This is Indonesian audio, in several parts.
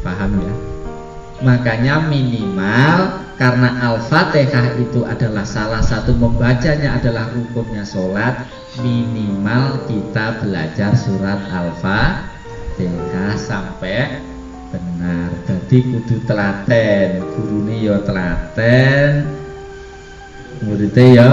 Paham ya? Makanya minimal karena Al-Fatihah itu adalah salah satu membacanya adalah rukunnya sholat, minimal kita belajar surat Al-Fatihah sampai benar. Jadi kudu telaten, gurune ya telaten, muridnya ya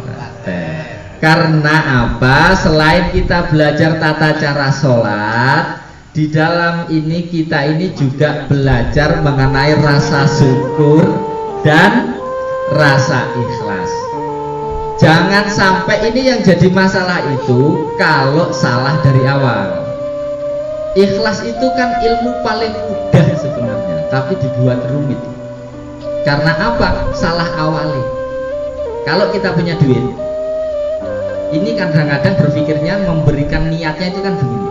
telaten. Karena apa? Selain kita belajar tata cara sholat, di dalam ini kita ini juga belajar mengenai rasa syukur dan rasa ikhlas. Jangan sampai ini yang jadi masalah itu kalau salah dari awal. Ikhlas itu kan ilmu paling mudah sebenarnya, tapi dibuat rumit. Karena apa? Salah awali. Kalau kita punya duit, ini kadang-kadang berpikirnya memberikan niatnya itu kan begini.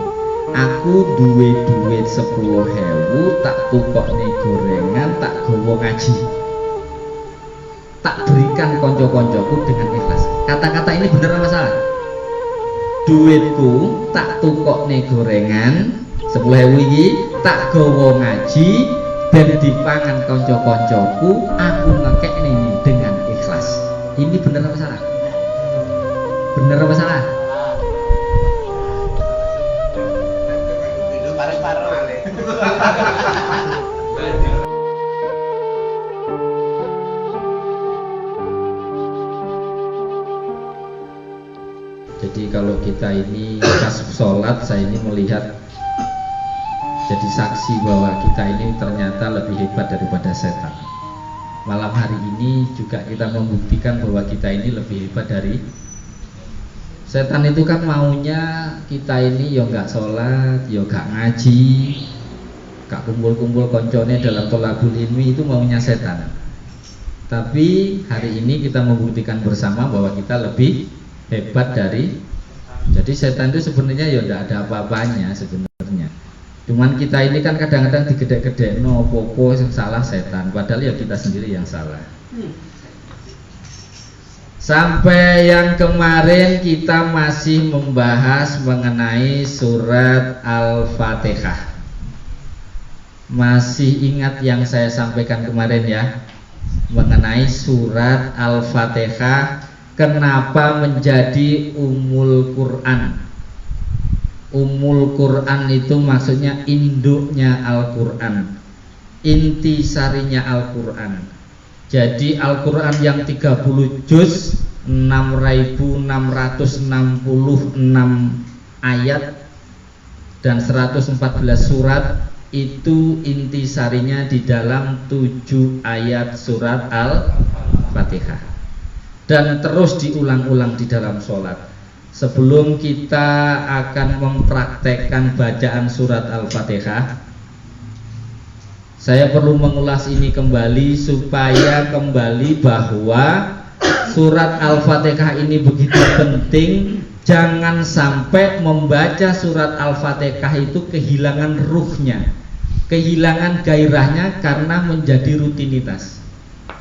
Aku duit 10.000 tak tukokne gorengan, tak gowo ngaji, tak berikan konco-koncoku dengan ikhlas. Kata-kata ini benar apa salah? Duitku tak tukokne gorengan 10.000 iki tak gowo ngaji dan dipangan konco-koncoku, aku ngekekne ini dengan ikhlas. Ini benar apa salah? Benar apa salah? Jadi kalau kita ini pas sholat, saya ini melihat jadi saksi bahwa kita ini ternyata lebih hebat daripada setan. Malam hari ini juga kita membuktikan bahwa kita ini lebih hebat dari setan. Itu kan maunya kita ini ya nggak sholat, ya nggak ngaji, gak kumpul-kumpul koncone dalam tholabul ilmi, itu maunya setan. Tapi hari ini kita membuktikan bersama bahwa kita lebih hebat dari. Jadi setan itu sebenarnya ya tidak ada apa-apanya sebenarnya. Cuman kita ini kan kadang-kadang digedek-gedek no popo yang salah setan, padahal ya kita sendiri yang salah. Sampai yang kemarin kita masih membahas mengenai surat Al-Fatihah. Masih ingat yang saya sampaikan kemarin ya, mengenai surat Al-Fatihah, kenapa menjadi Ummul Quran. Ummul Quran itu maksudnya induknya Al-Quran, inti sarinya Al-Quran. Jadi Al-Quran yang 30 juz 6.666 ayat dan 114 surat, itu inti sarinya di dalam 7 ayat surat Al-Fatihah. Dan terus diulang-ulang di dalam sholat. Sebelum kita akan mempraktekkan bacaan surat Al-Fatihah, saya perlu mengulas ini kembali supaya kembali bahwa surat Al-Fatihah ini begitu penting. Jangan sampai membaca surat Al-Fatihah itu kehilangan ruhnya, kehilangan gairahnya karena menjadi rutinitas.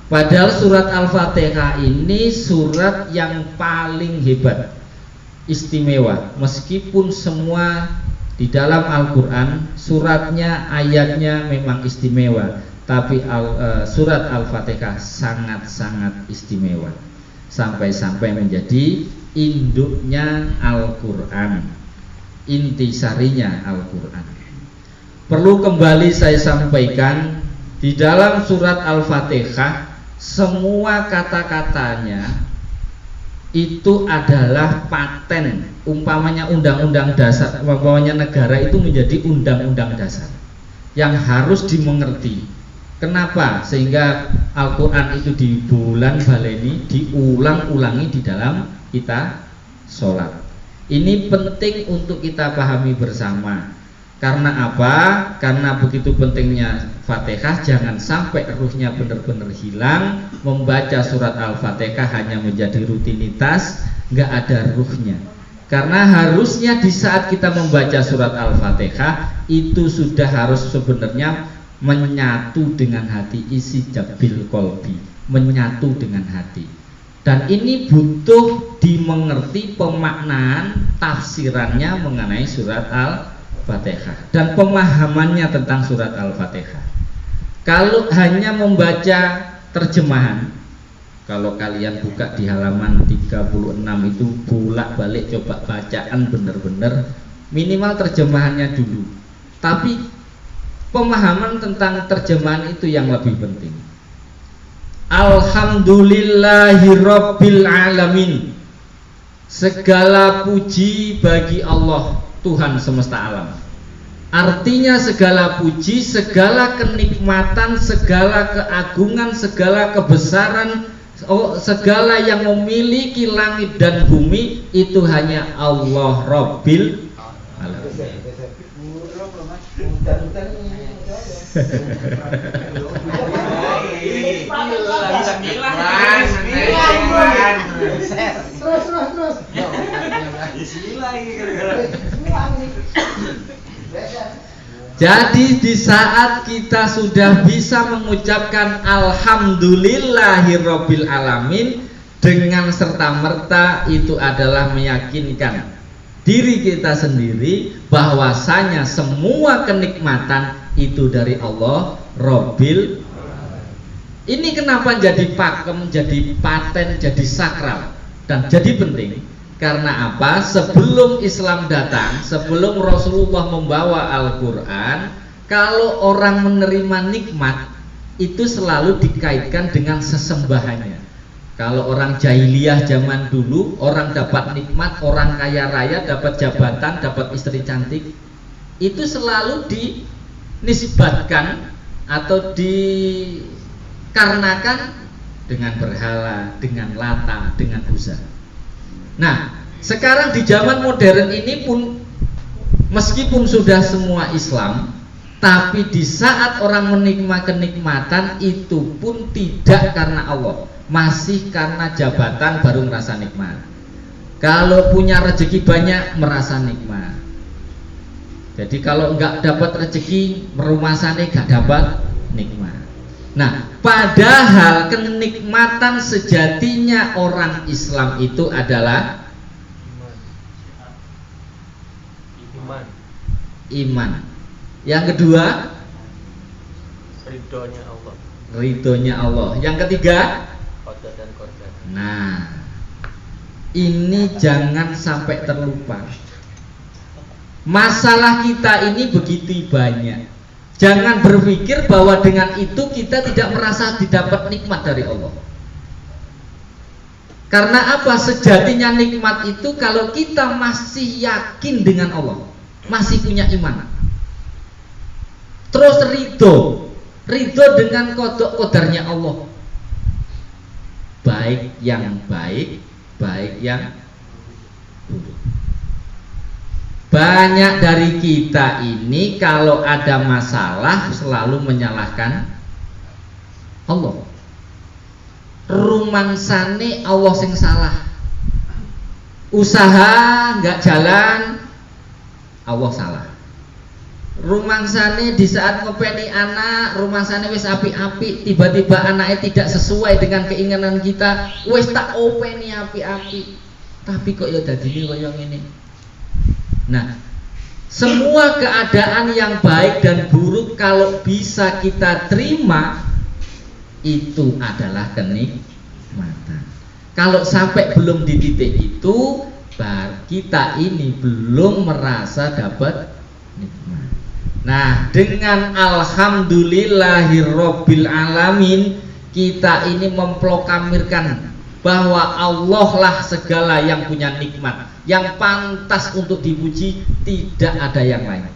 Padahal surat Al-Fatihah ini surat yang paling hebat, istimewa. Meskipun semua di dalam Al-Quran suratnya, ayatnya memang istimewa, tapi surat Al-Fatihah sangat-sangat istimewa, sampai-sampai menjadi induknya Al-Quran, intisarinya Al-Quran. Perlu kembali saya sampaikan, di dalam surat Al-Fatihah semua kata-katanya itu adalah paten. Umpamanya undang-undang dasar, umpamanya negara itu menjadi undang-undang dasar yang harus dimengerti. Kenapa? Sehingga Al-Quran itu di bulan baleni diulang-ulangi di dalam kita sholat. Ini penting untuk kita pahami bersama. Karena apa? Karena begitu pentingnya Fatihah, jangan sampai ruhnya benar-benar hilang. Membaca surat Al-Fatihah hanya menjadi rutinitas, nggak ada ruhnya. Karena harusnya di saat kita membaca surat Al-Fatihah itu sudah harus sebenarnya menyatu dengan hati, isi jabil kolbi, menyatu dengan hati. Dan ini butuh dimengerti pemaknaan tafsirannya mengenai surat Al-Fatihah. Al-Fatihah dan pemahamannya tentang surat Al-Fatihah. Kalau hanya membaca terjemahan, kalau kalian buka di halaman 36 itu bolak-balik coba bacaan benar-benar, minimal terjemahannya dulu. Tapi pemahaman tentang terjemahan itu yang lebih penting. Alhamdulillahirabbil alamin. Segala puji bagi Allah, Tuhan semesta alam. Artinya segala puji, segala kenikmatan, segala keagungan, segala kebesaran, segala yang memiliki langit dan bumi itu hanya Allah Rabbil Alamin. Jadi di saat kita sudah bisa mengucapkan Alhamdulillahirabbil alamin dengan serta-merta, itu adalah meyakinkan diri kita sendiri bahwasanya semua kenikmatan itu dari Allah Rabbil. Ini kenapa jadi pakem, jadi paten, jadi sakral dan jadi penting? Karena apa? Sebelum Islam datang, sebelum Rasulullah membawa Al-Quran, kalau orang menerima nikmat itu selalu dikaitkan dengan sesembahannya. Kalau orang jahiliyah zaman dulu, orang dapat nikmat, orang kaya raya dapat jabatan, dapat istri cantik, itu selalu dinisbatkan atau dikarenakan dengan berhala, dengan Lata, dengan Uzza. Nah, sekarang di zaman modern ini pun meskipun sudah semua Islam, tapi di saat orang menikmati kenikmatan itu pun tidak karena Allah, masih karena jabatan baru merasa nikmat. Kalau punya rezeki banyak merasa nikmat. Jadi kalau enggak dapat rezeki merumasane enggak dapat nikmat. Nah, padahal kenikmatan sejatinya orang Islam itu adalah iman. Yang kedua, ridhonya Allah. Ridhonya Allah. Yang ketiga, Qadar dan qadar. nah, ini jangan sampai terlupa. Masalah kita ini begitu banyak. Jangan berpikir bahwa dengan itu kita tidak merasa didapat nikmat dari Allah. Karena apa? Sejatinya nikmat itu kalau kita masih yakin dengan Allah, masih punya iman, terus ridho dengan qadarnya Allah, baik yang baik, baik yang buruk. Banyak dari kita ini kalau ada masalah selalu menyalahkan Allah. Rumangsane Allah sing salah. Usaha nggak jalan, Allah salah. Rumangsane di saat ngopeni anak, rumangsane wis api-api, tiba-tiba anaknya tidak sesuai dengan keinginan kita, wis tak openi api-api, tapi kok ya dadine kaya ngene. Nah, semua keadaan yang baik dan buruk kalau bisa kita terima, itu adalah kenikmatan. Kalau sampai belum di titik itu, kita ini belum merasa dapat nikmat. Nah, dengan alhamdulillahirabbil alamin, kita ini memproklamirkan bahwa Allah lah segala yang punya nikmat, yang pantas untuk dipuji, tidak ada yang lain.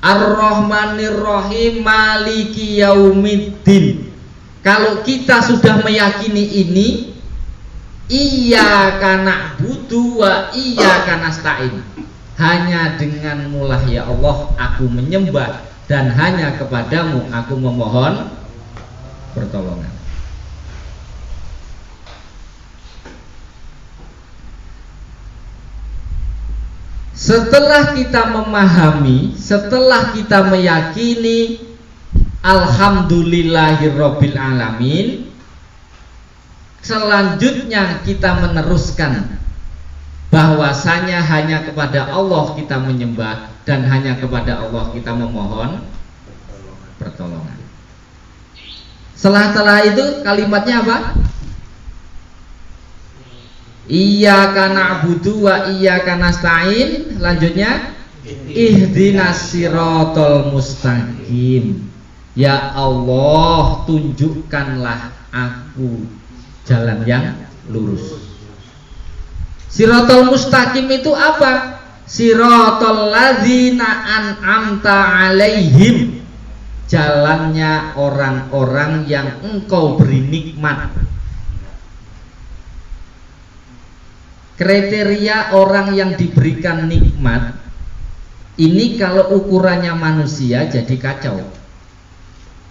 Ar-Rahmanir Rahim, Maliki Yaumiddin. Kalau kita sudah meyakini ini, iyyaka na'budu wa iyyaka nasta'in. Hanya denganmu lah ya Allah aku menyembah, dan hanya kepadamu aku memohon pertolongan. Setelah kita memahami, setelah kita meyakini alhamdulillahirabbil alamin, selanjutnya kita meneruskan bahwasanya hanya kepada Allah kita menyembah dan hanya kepada Allah kita memohon pertolongan. Setelah itu kalimatnya apa? Iyyaka na'budu wa iyyaka nasta'in. Lanjutnya ihdinas siratal mustaqim. Ya Allah, tunjukkanlah aku jalan yang lurus. Siratal mustaqim itu apa? Siratal ladzina an'amta alaihim. Jalannya orang-orang yang engkau beri nikmat. Kriteria orang yang diberikan nikmat ini kalau ukurannya manusia jadi kacau.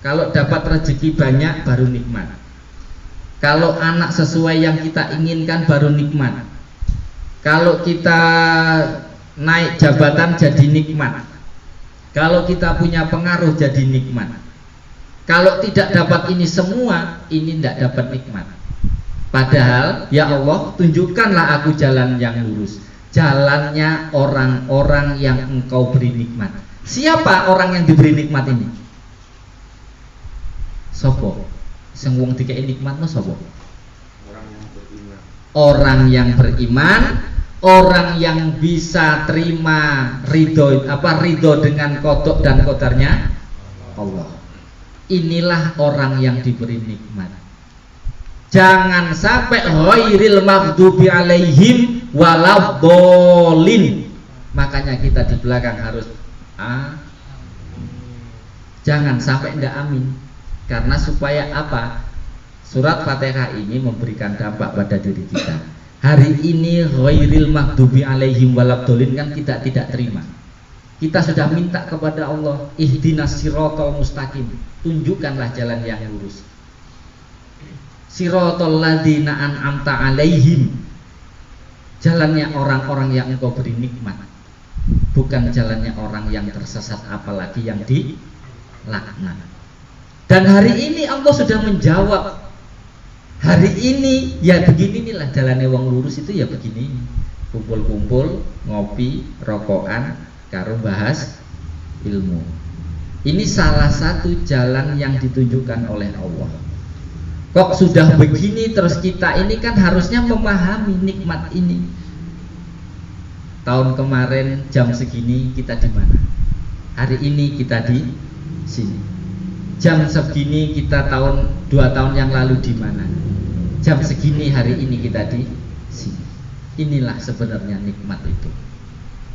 Kalau dapat rezeki banyak baru nikmat. Kalau anak sesuai yang kita inginkan baru nikmat. Kalau kita naik jabatan jadi nikmat. Kalau kita punya pengaruh jadi nikmat. Kalau tidak dapat ini semua, ini tidak dapat nikmat. Padahal ya Allah, tunjukkanlah aku jalan yang lurus. Jalannya orang-orang yang engkau beri nikmat. Siapa orang yang diberi nikmat ini? Sopo? Sing wong dikei nikmat no sopo? Orang yang beriman, orang yang bisa terima ridho dengan kodok dan kodarnya Allah. Inilah orang yang diberi nikmat. Jangan sampai ghairil maghdubi alaihim waladhdallin. Makanya kita di belakang harus jangan sampai ndak amin. Karena supaya apa? Surat Fatihah ini memberikan dampak pada diri kita. Hari ini ghairil maghdubi alaihim waladhdallin kan kita tidak terima. Kita sudah minta kepada Allah, ihdinas siratal mustaqim. Tunjukkanlah jalan yang lurus. Siratal ladzina an'amta alaihim. Jalannya orang-orang yang engkau beri nikmat. Bukan jalannya orang yang tersesat, apalagi yang dilaknat. Dan hari ini Allah sudah menjawab. Hari ini ya beginilah jalannya wong lurus itu ya begini. Kumpul-kumpul, ngopi, rokokan, karo bahas ilmu. Ini salah satu jalan yang ditunjukkan oleh Allah. Kok sudah begini terus kita ini kan harusnya memahami nikmat ini. Tahun kemarin jam segini kita di mana? Hari ini kita di sini. Jam segini kita 2 tahun yang lalu di mana? Jam segini hari ini kita di sini. Inilah sebenarnya nikmat itu.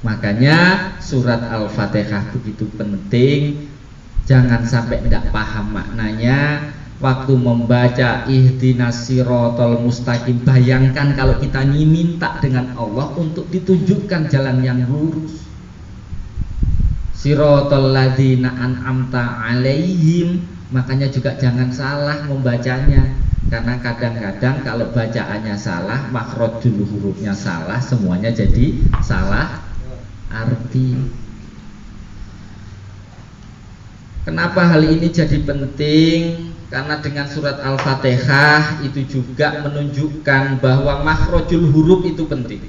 Makanya surat Al-Fatihah begitu penting. Jangan sampai tidak paham maknanya. Waktu membaca ihdinas siratal mustaqim, bayangkan kalau kita minta dengan Allah untuk ditunjukkan jalan yang lurus. Siratal ladzina an'amta alaihim. Makanya juga jangan salah membacanya. Karena kadang-kadang kalau bacaannya salah, makhrajul hurufnya salah, semuanya jadi salah arti. Kenapa hal ini jadi penting? Karena dengan surat Al-Fatihah itu juga menunjukkan bahwa makhrajul huruf itu penting.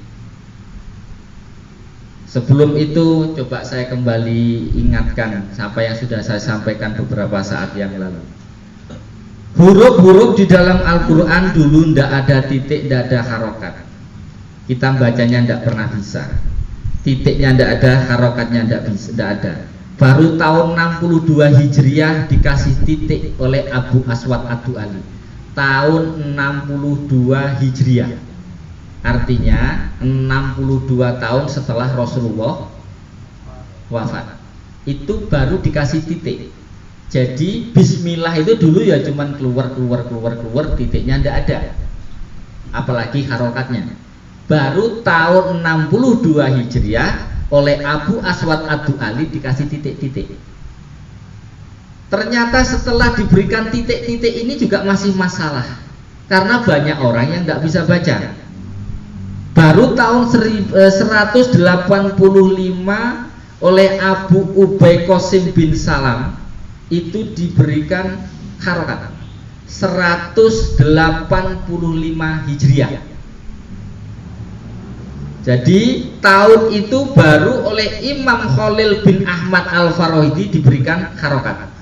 Sebelum itu coba saya kembali ingatkan apa yang sudah saya sampaikan beberapa saat yang lalu. Huruf-huruf di dalam Al-Quran dulu tidak ada titik, tidak ada harokat. Kita bacanya tidak pernah bisa. Titiknya tidak ada, harokatnya tidak ada. Baru tahun 62 Hijriah dikasih titik oleh Abu Aswad Ad-Du'ali. Tahun 62 Hijriah. Artinya 62 tahun setelah Rasulullah wafat. Itu baru dikasih titik. Jadi bismillah itu dulu ya cuman keluar, titiknya tidak ada. Apalagi harokatnya. Baru tahun 62 Hijriah oleh Abu Aswad Ad-Du'ali dikasih titik-titik. Ternyata setelah diberikan titik-titik ini juga masih masalah. Karena banyak orang yang tidak bisa baca. Baru tahun 185 oleh Abu Ubay Qasim bin Salam itu diberikan harokat 185 Hijriah. Jadi tahun itu baru oleh Imam Khalil bin Ahmad Al-Farahidi diberikan harokat.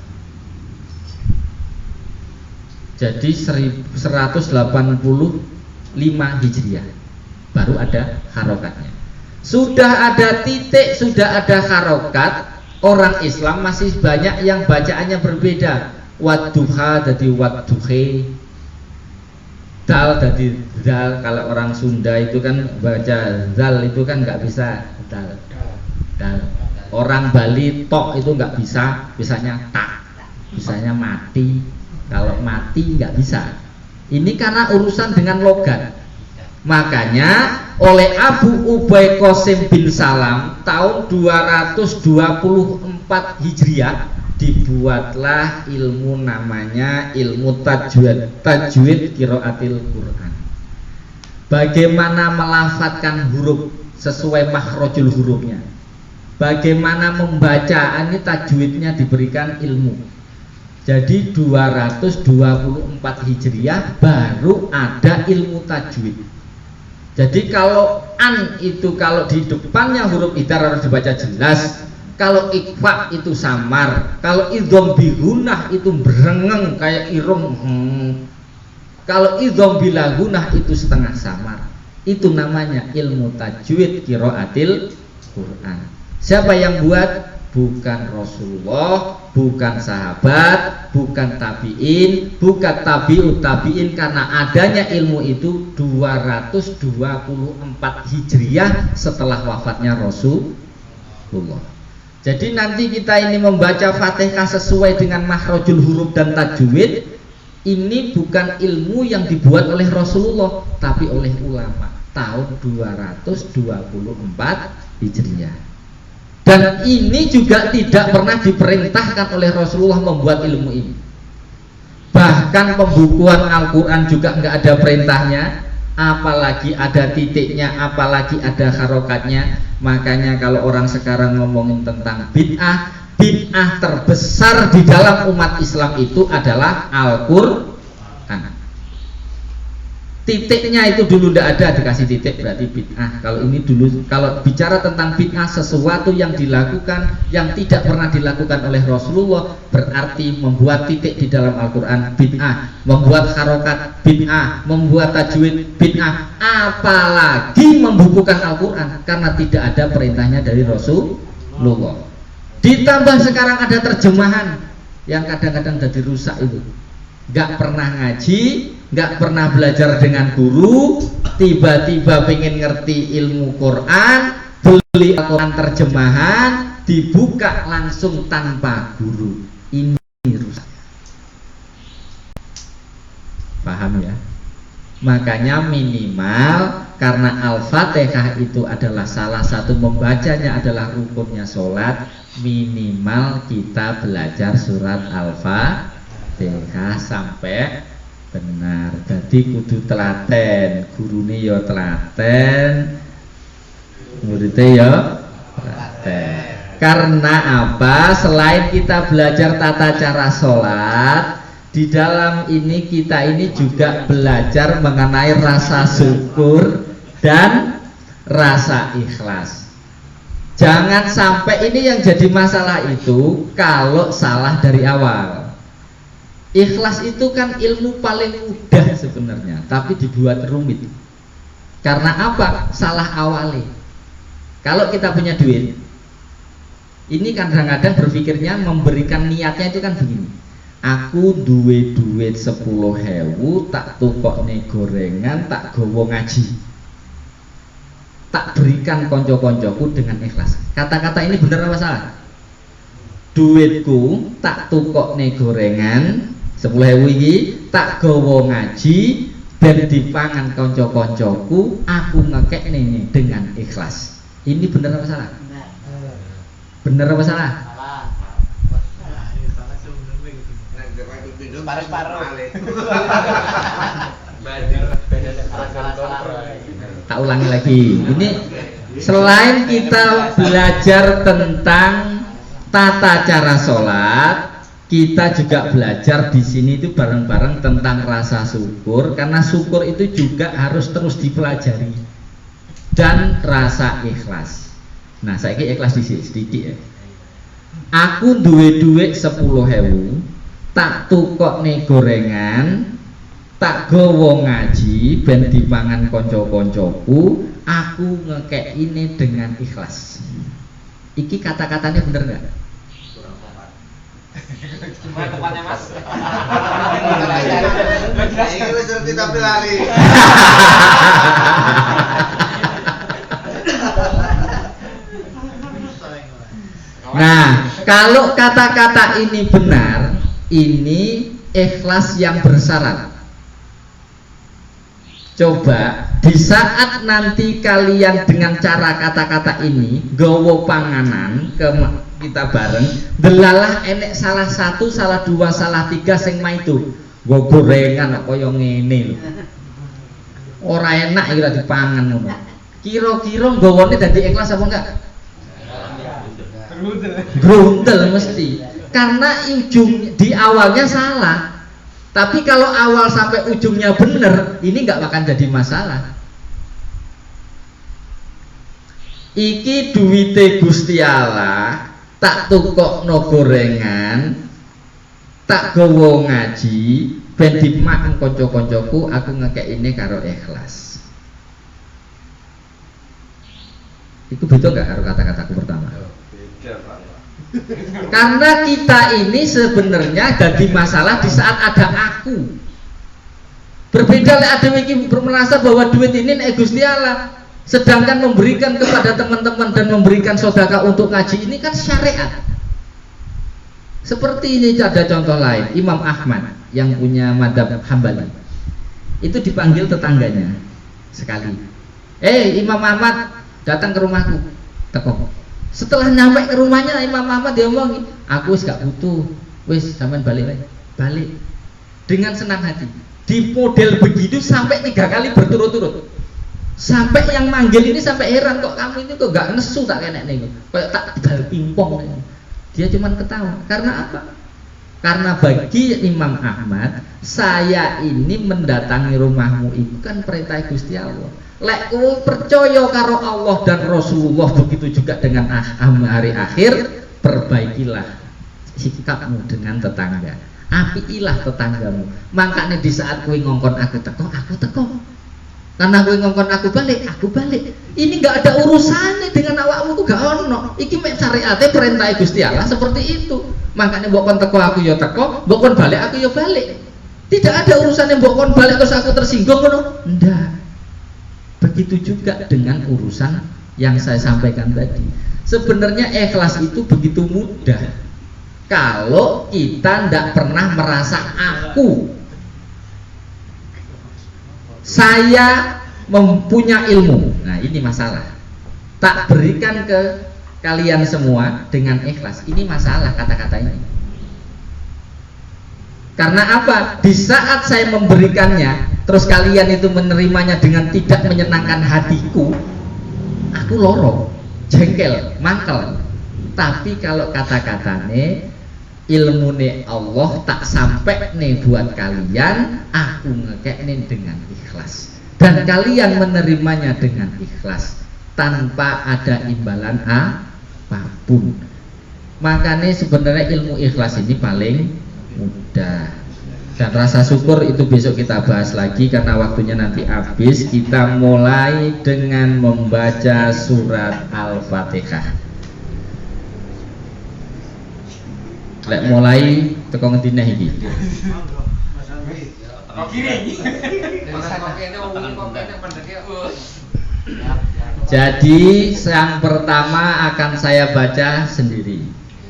Jadi 185 Hijriah baru ada harokatnya. Sudah ada titik, sudah ada harokat, orang Islam masih banyak yang bacaannya berbeda. Wadduha jadi wadduhe, dal jadi dal. Kalau orang Sunda itu kan baca zal itu kan nggak bisa dal. Orang Bali tok itu nggak bisa, bisanya tak, bisanya mati. Kalau mati nggak bisa. Ini karena urusan dengan logat. Makanya oleh Abu Ubay Qasim bin Salam tahun 224 Hijriah dibuatlah ilmu namanya ilmu tajwid qiraatil Quran. Bagaimana melafadzkan huruf sesuai makhrajul hurufnya. Bagaimana membaca, ini tajwidnya diberikan ilmu. Jadi 224 Hijriah baru ada ilmu tajwid. Jadi kalau an itu kalau di depannya huruf idhar harus dibaca jelas. Kalau ikhfa itu samar. Kalau idhom bihunah itu berengeng kayak irung. Kalau idhom bilagunah itu setengah samar. Itu namanya ilmu tajwid qiraatil Quran. Siapa yang buat? Bukan Rasulullah, bukan sahabat, bukan tabi'in, bukan tabi'ut tabi'in. Karena adanya ilmu itu 224 Hijriah setelah wafatnya Rasulullah. Jadi nanti kita ini membaca Fatihah sesuai dengan makhrajul huruf dan tajwid. Ini bukan ilmu yang dibuat oleh Rasulullah, tapi oleh ulama tahun 224 Hijriah. Dan ini juga tidak pernah diperintahkan oleh Rasulullah membuat ilmu ini. Bahkan pembukuan Al-Quran juga nggak ada perintahnya, apalagi ada titiknya, apalagi ada harokatnya. Makanya kalau orang sekarang ngomongin tentang bid'ah, bid'ah terbesar di dalam umat Islam itu adalah Al-Quran. Titiknya itu dulu tidak ada, dikasih titik berarti bid'ah. Kalau ini dulu, kalau bicara tentang bid'ah, sesuatu yang dilakukan yang tidak pernah dilakukan oleh Rasulullah, berarti membuat titik di dalam Al-Quran bid'ah, membuat harokat bid'ah, membuat tajwid bid'ah, apalagi membukukan Al-Quran karena tidak ada perintahnya dari Rasulullah. Ditambah sekarang ada terjemahan yang kadang-kadang jadi rusak itu. Gak pernah ngaji, gak pernah belajar dengan guru, tiba-tiba pengen ngerti ilmu Quran, beli Al-Quran terjemahan, dibuka langsung tanpa guru. Ini rusak. Paham ya? Makanya minimal karena Al-Fatihah itu adalah salah satu membacanya adalah rukunnya sholat, minimal kita belajar surat Al-Fatihah sampai benar. Jadi kudu telaten, gurune ya telaten, muridnya ya telaten. Karena apa? Selain kita belajar tata cara sholat, di dalam ini kita ini juga belajar mengenai rasa syukur dan rasa ikhlas. Jangan sampai ini yang jadi masalah itu kalau salah dari awal. Ikhlas itu kan ilmu paling mudah sebenarnya, tapi dibuat rumit. Karena apa? Salah awalnya. Kalau kita punya duit, ini kadang-kadang berpikirnya memberikan niatnya itu kan begini. Aku duwe duit 10.000, tak tukokne gorengan, tak gowo ngaji, tak berikan konco-koncoku dengan ikhlas. Kata-kata ini benar apa salah? Duitku tak tukokne gorengan 10.000 iki tak gowo ngaji ben dipangan konco-koncoku, aku ngekekne dengan ikhlas. Ini benar apa salah? Benar apa salah? Tak ulangi lagi. Ini selain kita belajar tentang tata cara sholat, kita juga belajar di sini itu bareng-bareng tentang rasa syukur, karena syukur itu juga harus terus dipelajari. dan rasa ikhlas. Nah, saiki ikhlas sedikit ya. Aku duwe duit 10.000, tak tukokne gorengan, tak gowo ngaji ben dipangan konco-koncoku, aku ngekekine dengan ikhlas. Iki kata-katanya bener nggak? Kurang tepat. Gimana tepatnya Mas? Ini wis kita pelari. Nah, kalau kata-kata ini benar, ini ikhlas yang bersyarat. Coba di saat nanti kalian dengan cara kata-kata ini gowo panganan ke kita bareng, delalah enek salah satu, salah dua, salah tiga sing maitu go gorengan kaya ngene lho. Ora enak iki ora dipangan ngono. Kira-kira gowone dadi ikhlas apa enggak? Gruntel mesti. Karena ujung di awalnya salah. Tapi kalau awal sampai ujungnya bener, ini nggak akan jadi masalah. Iki duwite Gusti Allah, tak tukokno gorengan, tak gowo ngaji, ben dimakan kanca-kancaku, aku ngekekine karo ikhlas. Itu beda nggak karo kata-kataku pertama? Karena kita ini sebenarnya jadi masalah di saat ada aku. Berbeda lah ada yang merasa bahwa duit ini nek Gusti Allah, sedangkan memberikan kepada teman-teman dan memberikan sedekah untuk ngaji ini kan syariat. Seperti ini ada contoh lain, Imam Ahmad yang punya madhab Hambali. Itu dipanggil tetangganya sekali. Imam Ahmad datang ke rumahku, teko. Setelah nyampe ke rumahnya Imam Ahmad dia ngomong, aku wis gak butuh, wis sampean balik. Dengan senang hati. Di model begitu sampai 3 kali berturut-turut. Sampai yang manggil ini sampai heran, kok kamu ini kok gak nesu tak kena nih, kayak tak gal pingpong. Dia cuman ketawa. Karena apa? Karena bagi Imam Ahmad, saya ini mendatangi rumahmu itu kan perintah Gusti Allah. Lek kowe percaya karo Allah dan Rasulullah, begitu juga dengan hari akhir, perbaikilah sikapmu dengan tetangga. Apiilah tetanggamu. Makanya di saat kowe ngongkon aku teko. Karena kowe ngongkon aku balik. Ini enggak ada urusannya dengan awakmu, gak ono. Iki mek syariate perintah Gusti Allah seperti itu. Makanya mbok kon teko aku ya teko, mbok kon balik aku ya balik. Tidak ada urusannya mbok kon balik terus aku tersinggung ngono. Ndak. Begitu juga dengan urusan yang saya sampaikan tadi. Sebenarnya ikhlas itu begitu mudah kalau kita tidak pernah merasa aku. Saya mempunyai ilmu. Nah, ini masalah. Tak berikan ke kalian semua dengan ikhlas. Ini masalah kata-kata ini. Karena apa? Di saat saya memberikannya, terus kalian itu menerimanya dengan tidak menyenangkan hatiku, aku loro, jengkel, mangkel. Tapi kalau kata-katane ilmune Allah tak sampai nih buat kalian, aku ngekekne dengan ikhlas. Dan kalian menerimanya dengan ikhlas tanpa ada imbalan apapun. Makanya sebenarnya ilmu ikhlas ini paling mudah. Dan rasa syukur itu besok kita bahas lagi karena waktunya nanti habis. Kita mulai dengan membaca surat Al-Fatihah. Lek mulai teko ngendine iki. Jadi yang pertama akan saya baca sendiri.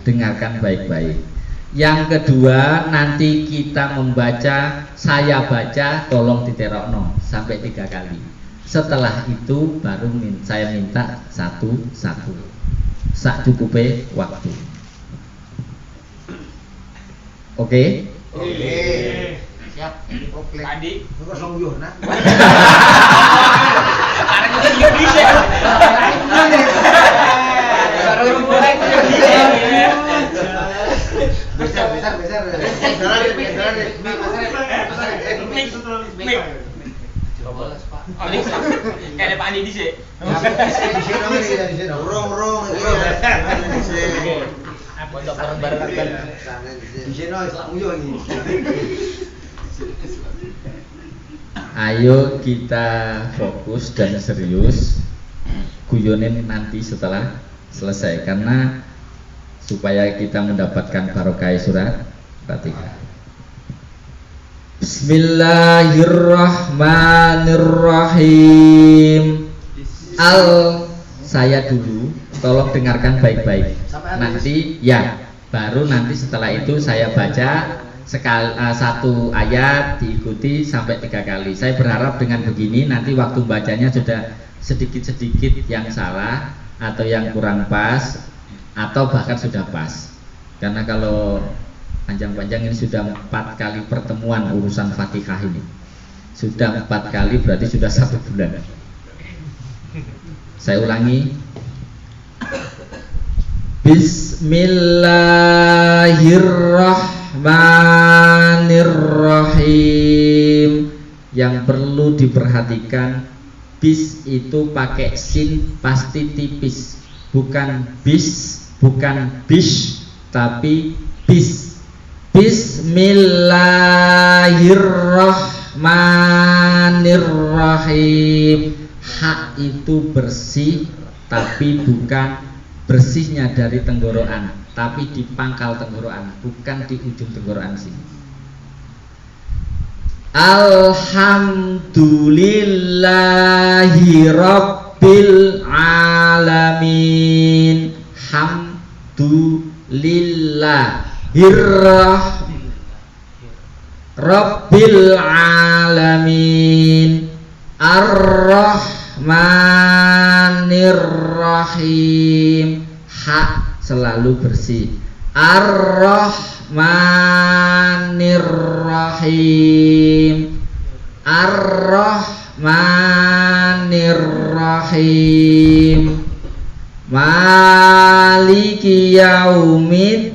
Dengarkan baik-baik. Yang kedua nanti kita membaca, saya baca, tolong diterokno sampai 3 kali. Setelah itu baru saya minta satu-satu. Sak cukupe waktu. Oke? Oke. Siap. Oke. Andi. Kok songyuh nah. Arek iki bisa. Baru mulai Besar. Kayak Pak Andi dhisik. Urung iki. Pondok bareng-bareng kan. Di sini Islam yo iki. Ayo kita fokus dan serius guyonin nanti setelah selesai, karena supaya kita mendapatkan barokah surat Fatihah. Bismillahirrahmanirrahim. Saya dulu, tolong dengarkan baik-baik. Nanti ya, baru nanti setelah itu saya baca satu ayat diikuti sampai 3 kali. Saya berharap dengan begini nanti waktu bacanya sudah sedikit-sedikit yang salah atau yang kurang pas atau bahkan sudah pas. Karena kalau panjang-panjang ini sudah 4 kali pertemuan urusan Fatihah ini. Sudah 4 kali berarti sudah 1 bulan. Saya ulangi. Bismillahirrahmanirrahim. Yang perlu diperhatikan, bis itu pakai sin pasti tipis, bukan bis, bukan bish, tapi bis. Bismillahirrahmanirrahim. Hak itu bersih, tapi bukan bersihnya dari tenggorokan, tapi di pangkal tenggorokan, bukan di ujung tenggorokan sini. Alhamdulillahi Rabbil Alamin. Rabbil Alamin. Ar-Rahmanir-Rahim. Hak selalu bersih. Ar-Rahmanir-Rahim. Ar-Rahmanir-Rahim. Maliki yaumiddin.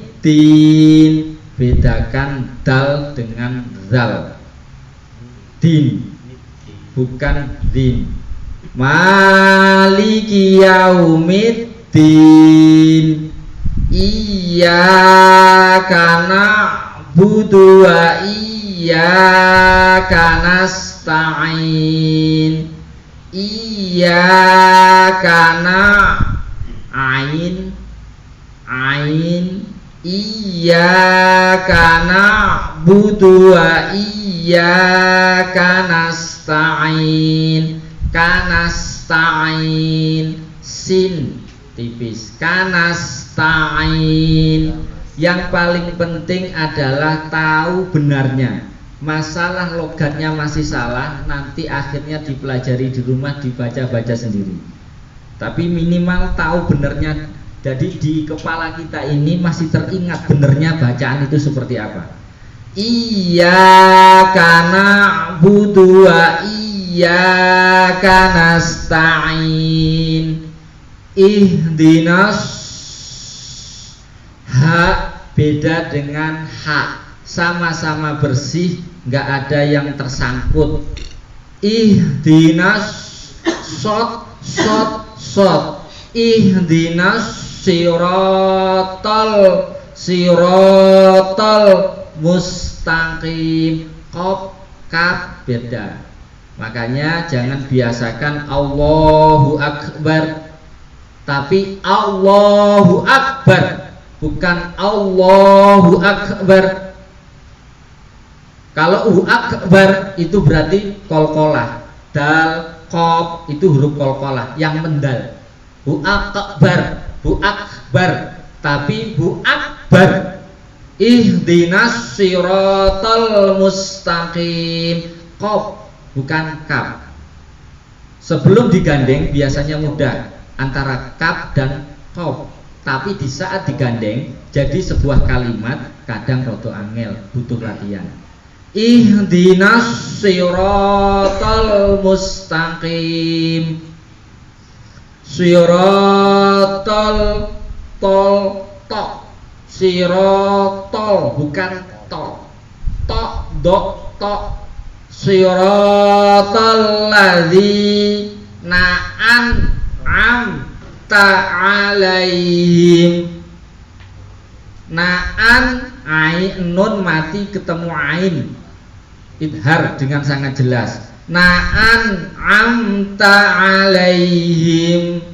Bedakan dal dengan zal. Din, bukan din. Maliki yaumiddin. Iyyaka na'budu wa iyyaka nasta'in. Iyyaka na'in iyyaka na'budu wa iyyaka nasta'in. Kanasta'in, sin tipis. Kanasta'in. Yang paling penting adalah tahu benarnya. Masalah logatnya masih salah, nanti akhirnya dipelajari di rumah, dibaca-baca sendiri. Tapi minimal tahu benarnya. Jadi di kepala kita ini masih teringat benarnya bacaan itu seperti apa. Iyyaka na'budu wa iyyaka nasta'in. Ihdinas. Ha beda dengan ha, sama-sama bersih, nggak ada yang tersangkut. Ihdinas sod. Ihdinas siratal mustaqim. Qaf kaf beda. Makanya jangan biasakan Allahu Akbar, tapi Allahu Akbar, bukan Allahu Akbar. Kalau Akbar itu berarti qalqalah. Dal, qaf itu huruf qalqalah yang mendal. Akbar, tapi Akbar. Ihdinas siratal mustaqim. Qaf bukan kaf. Sebelum digandeng biasanya mudah antara kaf dan qaf, tapi di saat digandeng jadi sebuah kalimat kadang rada angel, butuh latihan. Ihdinas siratal mustaqim. Siratal siratal bukan to. Siratal ladzi na'an'amta alaihim. Na'an nun mati ketemu ain, idhar dengan sangat jelas. Na'an'amta alaihim,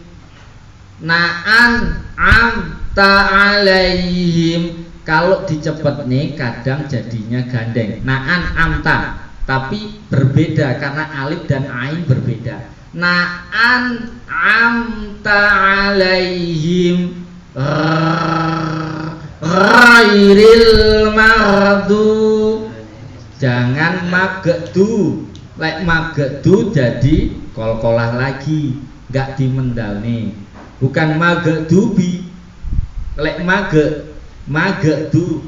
na'an'amta alaihim. Kalau dicepet nih kadang jadinya gandeng. Na'an'amta, tapi berbeda karena alif dan ain berbeda. Na'an'amta alaihim ghairil maghdu. Jangan magedu. Lek magedu jadi kol-kolah lagi, enggak dimendal nih. Bukan magedubi. Lek magedu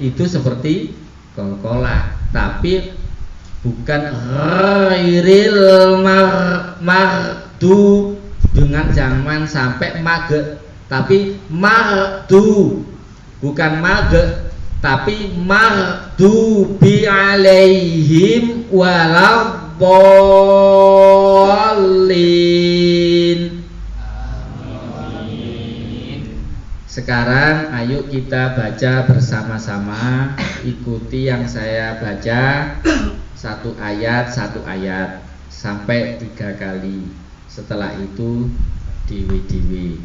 itu seperti kol-kolah, tapi bukan ghairil maghdu dengan jangan sampai mage, tapi maghdu. Bukan mage, tapi maghdubi alaihim waladdallin. Sekarang ayo kita baca bersama-sama. Ikuti yang saya baca, satu ayat sampai 3 kali. Setelah itu diwi-diwi.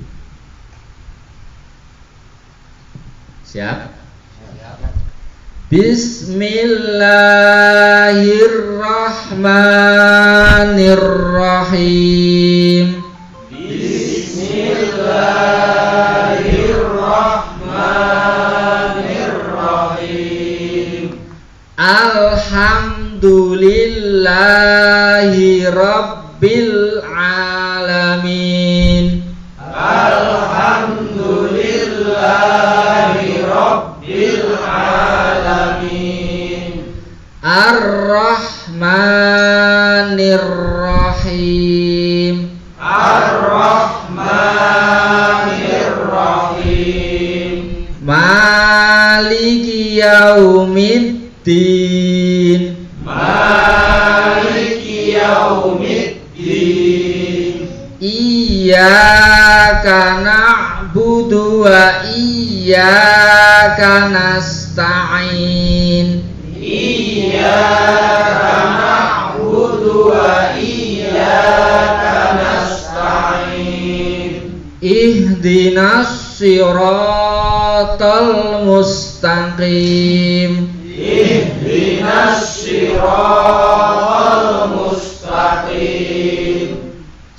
Siap? Bismillahirrahmanirrahim. Bismillahirrahmanirrahim. Alhamdulillahi rabbil alamin. Alhamdulillahi rabbil alamin. Ar-Rahmanir-Rahim. Ar-Rahmanir-Rahim. Maliki yaumiddin. Maliki yaumiddin. Iyyaka na'budu wa iyyaka nasta'in. Iyyaka na'budu wa iyyaka nasta'in. Ihdinas siratal mustaqim. Ihdinas siratal mustaqim.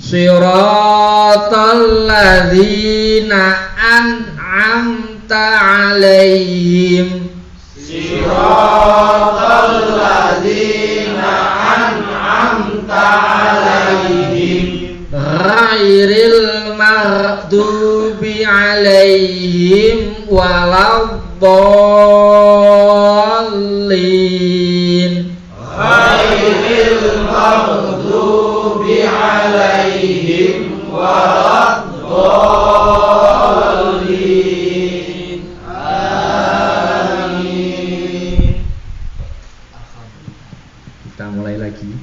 Siratal ladzina an'amta alaihim. Siratal ladzina an'amta alaihim. Ghairil maghdubi alaihim waladdallin. Ghairil maghdubi alaihim waladdallin. Amin. Kita mulai lagi.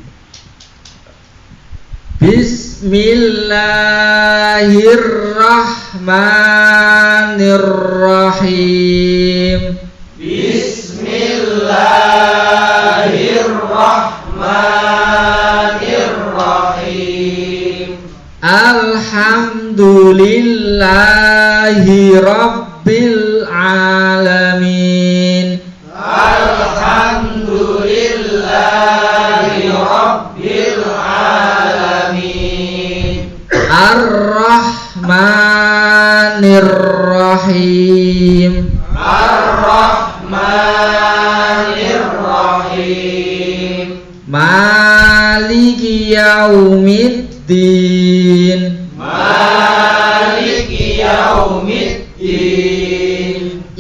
Bismillahirrahmanirrahim. Bismillahirrahmanirrahim. Alhamdulillahi rabbil alamin. Alhamdulillahi rabbil alamin. Ar-Rahmanir-Rahim. Ar-Rahmanir-Rahim. Maliki yaumiddin. Maliki yaumiddin.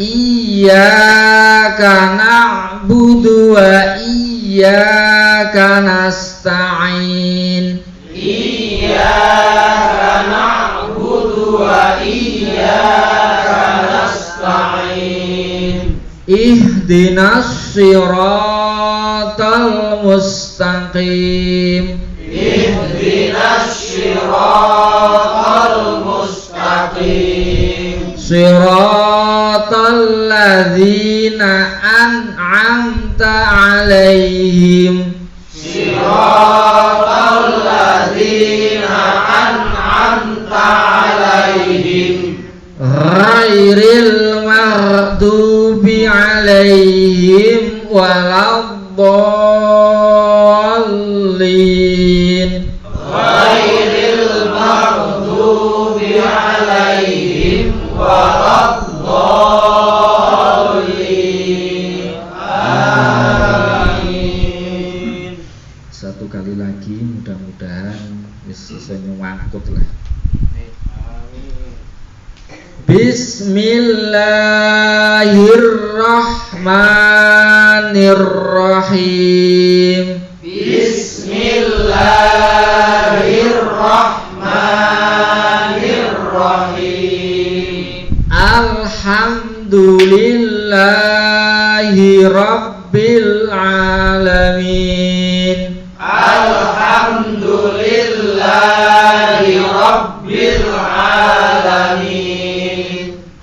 Iyyaka na'budu wa iyyaka nasta'in. Iyyaka na'budu wa iyyaka nasta'in. Ihdinas siratal mustaqim. Ihdinas Siratal mustaqim. Siratal ladzina an'amta 'alaihim. Siratal ladzina an'amta 'alaihim. Ghairil maghdubi 'alaihim waladdallin. Ghairil maghdubi 'alaihim waladdallin. Amin. Satu kali lagi, mudah-mudahan bisa nyuangkut lah. Bismillahirrahmanirrahim. Bismillahirrahmanirrahim. Alhamdulillahi rabbil alamin. Alhamdulillahi rabbil alamin.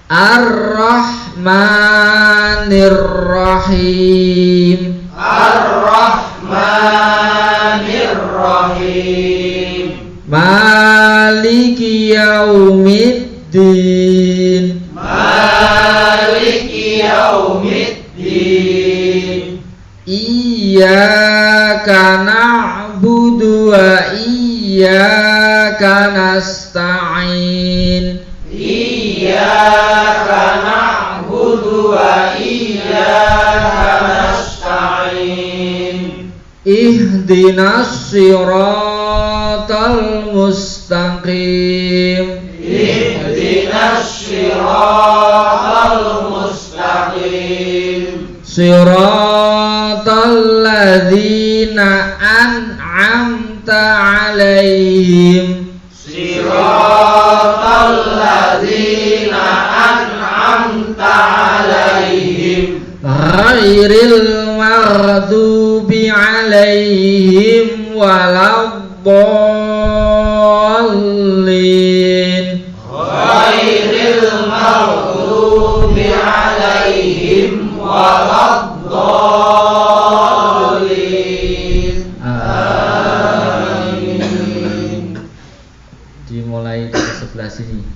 Ar-Rahmanir-Rahim. Ar-Rahmanir-Rahim. Maliki yaumiddin. Maliki yaumiddin. Iyyaka na'budu wa iyyaka nasta'in. Iyyaka na'budu wa iyyaka nasta'in. Ihdinas siratal mustaqim. Ihdinas siratal mustaqim. Siratal ladzina an'amta 'alaihim. Siratal ladzina an'amta 'alaihim. Ghairil maghdubi 'alaihim waladdallin. Ghairil maghdubi 'alaihim waladdallin. Amin. Dimulai dari sebelah sini.